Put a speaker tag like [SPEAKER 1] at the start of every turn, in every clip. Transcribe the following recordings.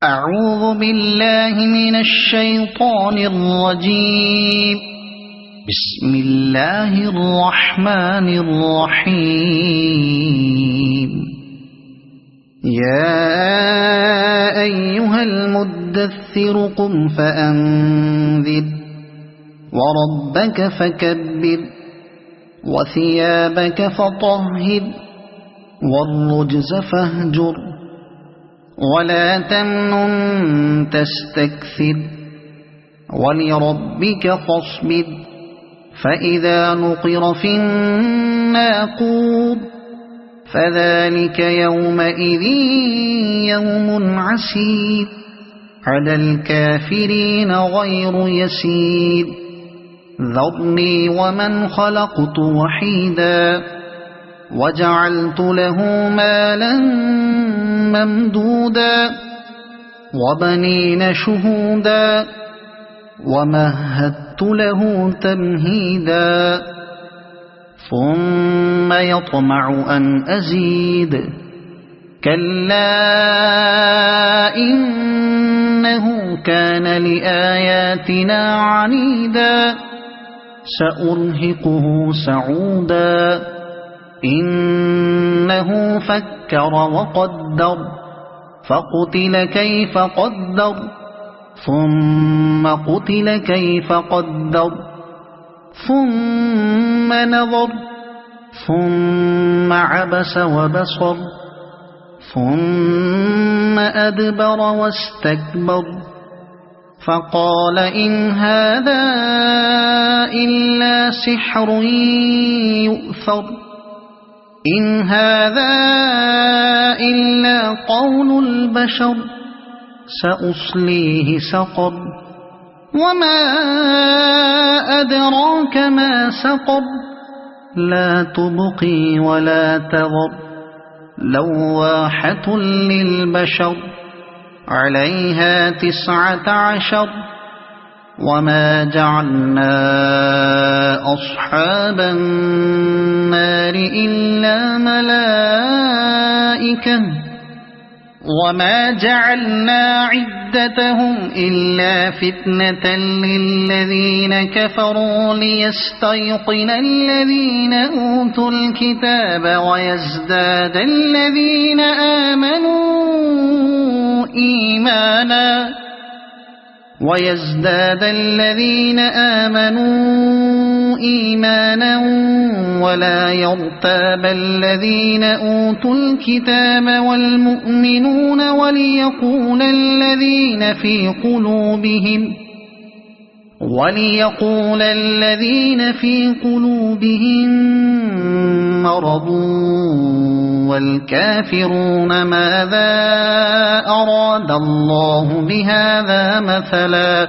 [SPEAKER 1] أعوذ بالله من الشيطان الرجيم. بسم الله الرحمن الرحيم. يا أيها المدثر قم فأنذر وربك فكبر وثيابك فطهر والرجز فاهجر ولا تمنن تستكثر ولربك فاصبر فإذا نقر في الناقور فذلك يومئذ يوم عسير على الكافرين غير يسير. ذرني ومن خلقت وحيدا وجعلت له مالا ممدودا وبنين شهودا ومهدت له تمهيدا ثم يطمع أن أزيد كلا إنه كان لآياتنا عنيدا سأرهقه سعودا إنه فكر وقدر فقتل كيف قدر ثم قتل كيف قدر ثم نظر ثم عبس وبصر ثم أدبر واستكبر فقال إن هذا إلا سحر يؤثر إن هذا إلا قول البشر سأصليه سقر وما أدراك ما سقر لا تبقي ولا تذر لواحة للبشر عليها 19 وما جعلنا أصحاب النار إلا ملائكة وما جعلنا عدتهم إلا فتنة للذين كفروا ليستيقن الذين أوتوا الكتاب ويزداد الذين آمنوا إيمانا ولا يرتاب الذين أوتوا الكتاب والمؤمنون وليقول الذين في قلوبهم مرض والكافرون ماذا أراد الله بهذا مثلا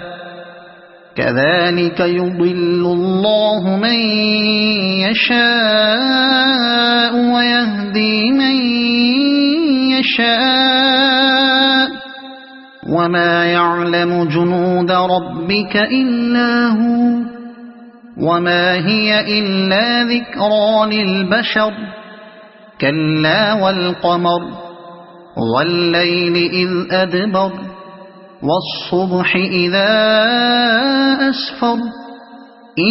[SPEAKER 1] كذلك يضل الله من يشاء ويهدي من يشاء وما يعلم جنود ربك إلا هو وما هي إلا ذكرى للبشر كلا والقمر والليل إذ أدبر والصبح إذا أسفر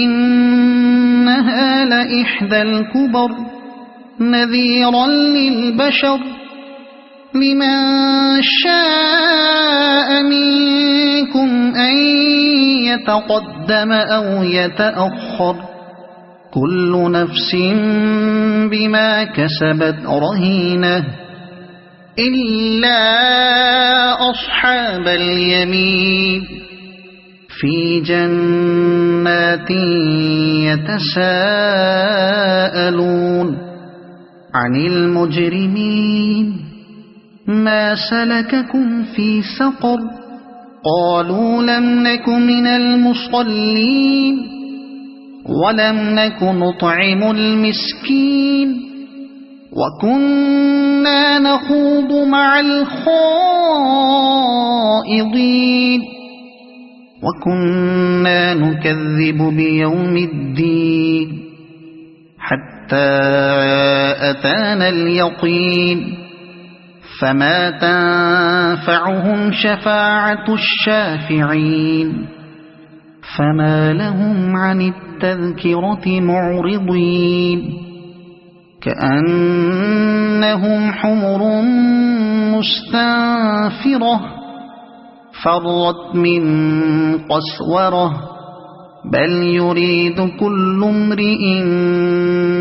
[SPEAKER 1] إنها لإحدى الكبر نذيرا للبشر لمن شاء منكم أن يتقدم أو يتأخر كل نفس بما كسبت رهينة إلا أصحاب اليمين في جنات يتساءلون عن المجرمين ما سلككم في سقر قالوا لم نك من المصلين ولم نك نطعم المسكين وكنا نخوض مع الخائضين وكنا نكذب بيوم الدين حتى أتانا اليقين فما تنفعهم شفاعة الشافعين فما لهم عن التذكرة معرضين كأنهم حمر مستنفرة فرت من قسورة بل يريد كل امرئ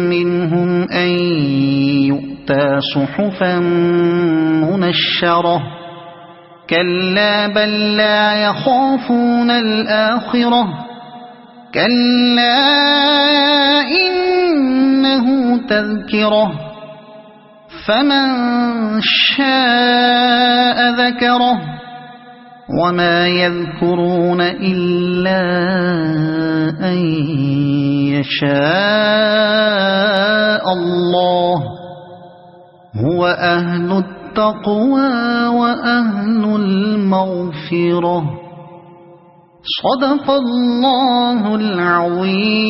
[SPEAKER 1] منهم أن يؤتى صحفا منشرة كلا بل لا يخافون الآخرة كلا إنه تذكرة فمن شاء ذكره وما يذكرون إلا أن يشاء الله هو أهل التقوى وأهل المغفرة صدق الله العظيم.